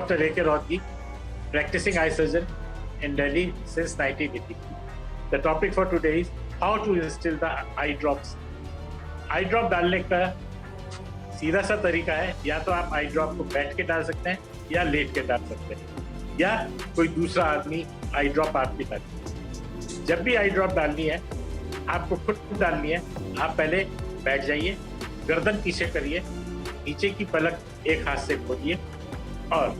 Dr. A.K. Rothgi, practicing eye surgeon in Delhi since 1980. The topic for today is how to instill the eye drops. I drop डालने का सीधा सा तरीका है, या तो आप आई ड्रॉप को बैठ के डाल सकते हैं या लेट के डाल सकते हैं, या कोई दूसरा आदमी आई ड्रॉप आपकी डाले। जब भी आई ड्रॉप डालनी है, आपको खुद डालनी है, आप पहले बैठ जाइए, गर्दन पीछे करिए, नीचे की पलक एक हाथ से खोलिए और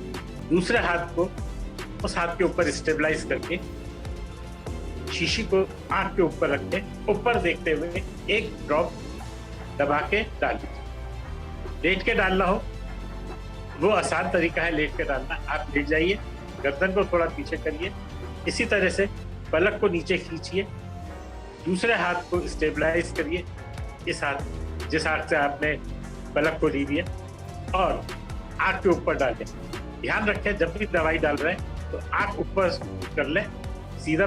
दूसरे हाथ को उस हाथ के ऊपर स्टेबलाइज करके शीशी को आंख के ऊपर रख के ऊपर देखते हुए एक ड्रॉप दबा के डाल दीजिए। लेट के डालना हो वो आसान तरीका है, लेट के डालना। आप लेट जाइए, गर्दन को थोड़ा पीछे करिए, इसी तरह से पलक को नीचे खींचिए, दूसरे हाथ को स्टेबलाइज करिए, इस हाथ जिस हाथ से आपने पलक को ली है, और आँख के ऊपर डालें। ध्यान रखें जब भी दवाई डाल रहे हैं तो आँख ऊपर कर लें, सीधा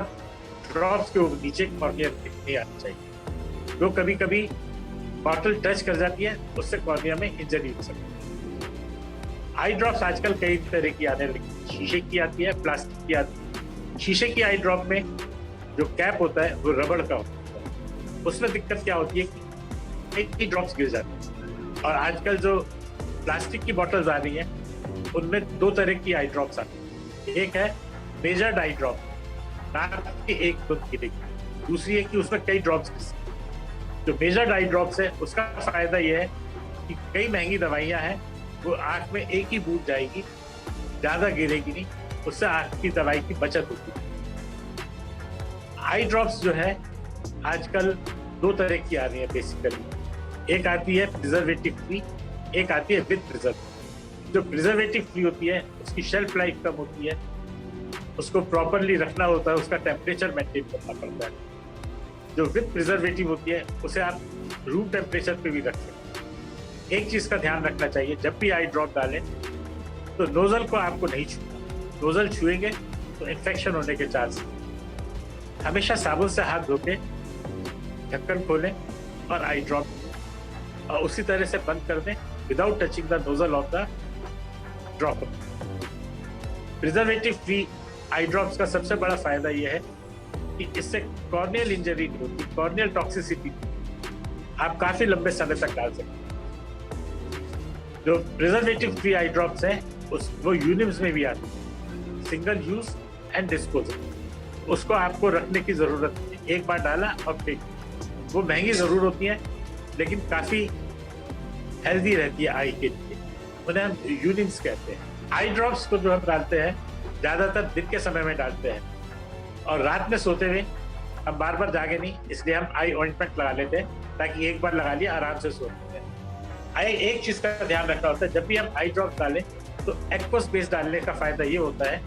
ड्रॉप्स के नीचे कॉर्निया नहीं आना चाहिए। जो कभी कभी बॉटल टच कर जाती है, उससे कॉर्निया में इंजरी हो सकती है। आई ड्रॉप्स आजकल कई तरह की आने लगी, शीशे की आती है, प्लास्टिक की आती है। शीशे की आई ड्रॉप में जो कैप होता है वो रबड़ का होता है। उसमें दिक्कत क्या होती है कि कई ड्रॉप्स गिर जाते हैं। और आजकल जो प्लास्टिक की बॉटल्स आ रही हैं, उनमें दो तरह की आई ड्रॉप्स आती है। एक है मेजर्ड आई ड्रॉप, नाक की एक खुद गिरेगी, दूसरी है कि उसमें कई ड्रॉप्स। जो मेजर्ड आई ड्रॉप्स है, उसका फायदा यह है कि कई महंगी दवाइयां हैं, वो आंख में एक ही बूंद जाएगी, ज्यादा गिरेगी नहीं, उससे आंख की दवाई की बचत होती है। आई ड्रॉप्स जो है आजकल दो तरह की आ रही है बेसिकली। एक आती है प्रिजर्वेटिव फ्री, एक आती है विद प्रिजर्वेटिव। जो प्रिजर्वेटिव फ्री होती है उसकी शेल्फ लाइफ कम होती है, उसको प्रॉपरली रखना होता है, उसका टेम्परेचर मेंटेन करना पड़ता है। जो विद प्रिजर्वेटिव होती है उसे आप रूम टेम्परेचर पे भी रख सकते हैं। एक चीज का ध्यान रखना चाहिए, जब भी आई ड्रॉप डालें तो नोजल को आपको नहीं छूना। नोजल छुएंगे तो इन्फेक्शन होने के चांस। हमेशा साबुन से हाथ धो के ढक्कन खोलें और आई ड्रॉप और उसी तरह से बंद कर दें without touching the nozzle of the drop. Preservative free eye drops का सबसे बड़ा फायदा यह है कि इससे कॉर्नियल इंजरी नहीं होती, कॉर्नियल टॉक्सिसिटी आप काफी लंबे समय तक डाल सकते हैं। जो प्रिजर्वेटिव फ्री आई ड्रॉप्स हैं वो यूनिम्स में भी आती है, सिंगल यूज एंड डिस्पोजल। उसको आपको रखने की जरूरत नहीं, एक बार डाला और फेंक। वो महंगी जरूर होती है लेकिन काफी हेल्दी रहती है आई के लिए, उन्हें हम यूनिम्स कहते हैं। आई ड्रॉप्स को जो हम डालते हैं ज्यादातर दिन के समय में डालते हैं, और रात में सोते हुए हम बार बार जागे नहीं, इसलिए हम आई ऑइंटमेंट लगा लेते हैं ताकि एक बार लगा लिया आराम से सो लेते हैं। एक चीज का ध्यान रखना होता है, जब भी हम आई ड्रॉप डालें तो एक्वस बेस डालने का फायदा ये होता है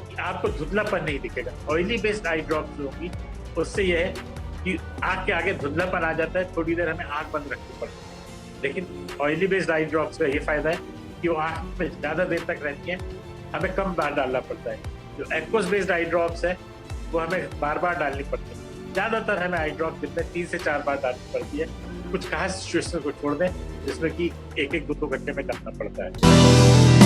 कि आपको धुंधलापन नहीं दिखेगा। ऑयली बेस्ड आई ड्रॉप जो होगी उससे यह है कि आँख के आगे धुंधलापन आ जाता है, थोड़ी देर हमें आँख बंद रखनी पड़ती है। लेकिन ऑयली बेस्ड आई ड्रॉप्स का ये फायदा है कि वो आँख में ज्यादा देर तक रहती है, हमें कम बार डालना पड़ता है। जो एक्वस बेस्ड आई ड्रॉप्स है वो हमें बार बार डालनी पड़ती है। ज्यादातर हमें आई ड्रॉप दिन में 3 से 4 बार डालनी पड़ती है। कुछ खास सिचुएशन को छोड़ दें जिसमें कि 1-1, 2-2 घंटे में करना पड़ता है।